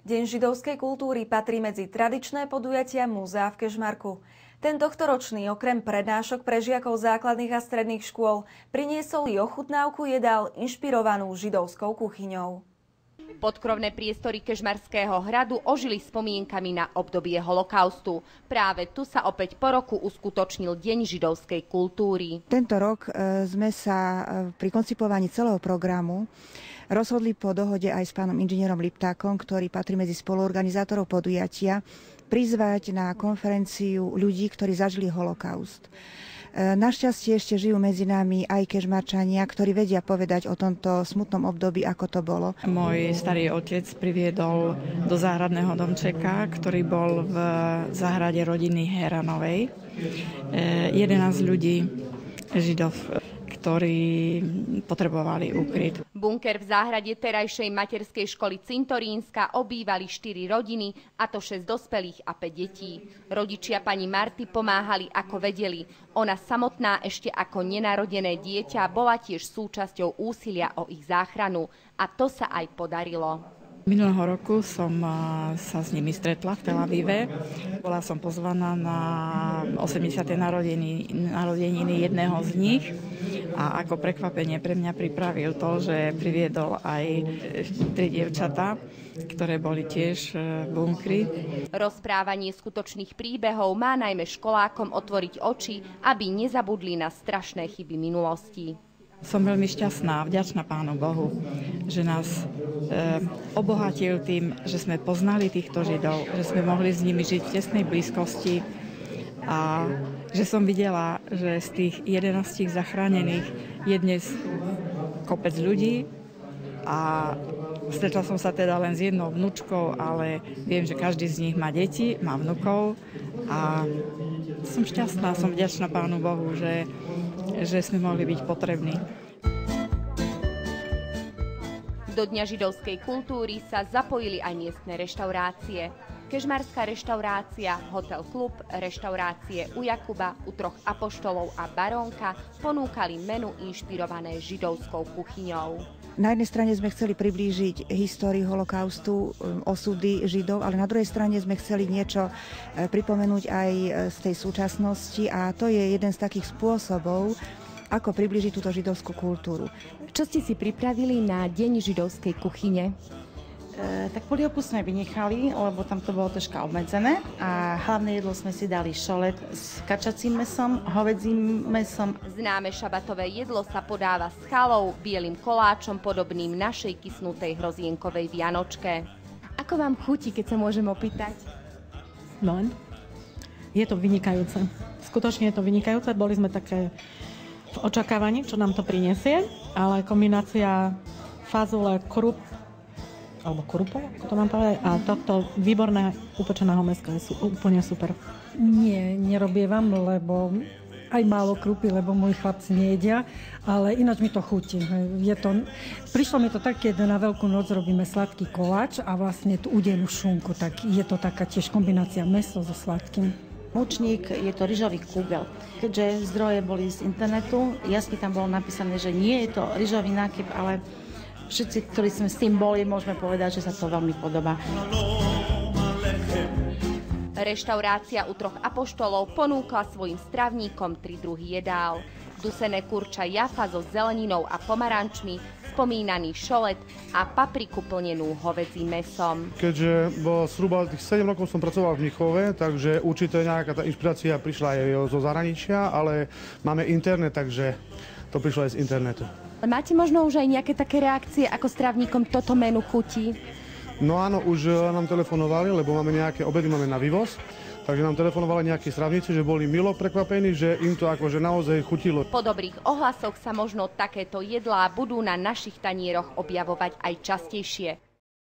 Deň židovskej kultúry patrí medzi tradičné podujatia múzea v Kežmarku. Ten tohtoročný okrem prednášok pre žiakov základných a stredných škôl priniesol i ochutnávku jedál inšpirovanú židovskou kuchyňou. Podkrovné priestory Kežmarského hradu ožili spomienkami na obdobie holokaustu. Práve tu sa opäť po roku uskutočnil Deň židovskej kultúry. Tento rok sme sa pri koncipovaní celého programu rozhodli po dohode aj s pánom inžinierom Liptákom, ktorý patrí medzi spoluorganizátorov podujatia, prizvať na konferenciu ľudí, ktorí zažili holokaust. Našťastie ešte žijú medzi nami aj Kežmarčania, ktorí vedia povedať o tomto smutnom období, ako to bolo. Môj starý otec priviedol do záhradného domčeka, ktorý bol v záhrade rodiny Heranovej, 11 ľudí, židov, ktorí potrebovali úkryt. Bunker v záhrade terajšej materskej školy Cintorínska obývali 4 rodiny, a to 6 dospelých a 5 detí. Rodičia pani Marty pomáhali ako vedeli. Ona samotná ešte ako nenarodené dieťa bola tiež súčasťou úsilia o ich záchranu. A to sa aj podarilo. Minulého roku som sa s nimi stretla v Tel Avive. Bola som pozvaná na 80. narodeniny jedného z nich a ako prekvapenie pre mňa pripravil to, že priviedol aj 3 dievčatá, ktoré boli tiež v bunkri. Rozprávanie skutočných príbehov má najmä školákom otvoriť oči, aby nezabudli na strašné chyby minulosti. Som veľmi šťastná a vďačná Pánu Bohu, že nás obohatil tým, že sme poznali týchto Židov, že sme mohli s nimi žiť v tesnej blízkosti a že som videla, že z tých 11 zachránených je dnes kopec ľudí a stretla som sa teda len s jednou vnúčkou, ale viem, že každý z nich má deti, má vnukov a som šťastná, som vďačná Pánu Bohu, že sme mohli byť potrební. Do Dňa židovskej kultúry sa zapojili aj miestne reštaurácie. Kežmarská reštaurácia, Hotel Klub, reštaurácie u Jakuba, u Troch apoštolov a Barónka ponúkali menu inšpirované židovskou kuchyňou. Na jednej strane sme chceli priblížiť históriu holokaustu, osudy Židov, ale na druhej strane sme chceli niečo pripomenúť aj z tej súčasnosti a to je jeden z takých spôsobov, ako priblížiť túto židovskú kultúru. Čo ste si pripravili na Deň židovskej kuchyne? Tak polievku sme vynechali, lebo tam to bolo troška obmedzené a hlavné jedlo sme si dali šolet s kačacím mesom, hovedzím mesom. Známe šabatové jedlo sa podáva s chalou, bielým koláčom podobným našej kysnutej hrozienkovej vianočke. Ako vám chutí, keď sa môžem opýtať? No, je to vynikajúce. Skutočne je to vynikajúce. Boli sme také v očakávaní, čo nám to prinesie, ale kombinácia fazole, krup, alebo krupo, ako to mám povedať, a tohto výborné upečeného mäska je úplne super. Nie, nerobievam, lebo aj málo krupy, lebo moji chlapci nejedia, ale ináč mi to chutí. Prišlo mi to tak, keď na Veľkú noc robíme sladký koláč a vlastne tú udenú šunku, tak je to taká tiež kombinácia mäso so sladkým. Mučník je to ryžový kúbel. Keďže zdroje boli z internetu, jasne tam bolo napísané, že nie je to ryžový nákyp, ale všetci, ktorí sme s tým boli, môžeme povedať, že sa to veľmi podobá. Reštaurácia u Troch apoštolov ponúkla svojim stravníkom 3 druhy jedál. Dusené kurča jafa so zeleninou a pomarančmi, spomínaný šolet a papriku plnenú hovedzím mesom. Keďže zhruba tých 7 rokov som pracoval v Mnichove, takže určite nejaká tá inšpirácia prišla aj zo zahraničia, ale máme internet, takže to prišlo aj z internetu. Máte možno už aj nejaké také reakcie, ako strávnikom toto menu chutí? No áno, už nám telefonovali, lebo máme nejaké obedy, máme na vývoz. Takže nám telefonovali nejakí strávnici, že boli milo prekvapení, že im to akože naozaj chutilo. Po dobrých ohlasoch sa možno takéto jedlá budú na našich tanieroch objavovať aj častejšie.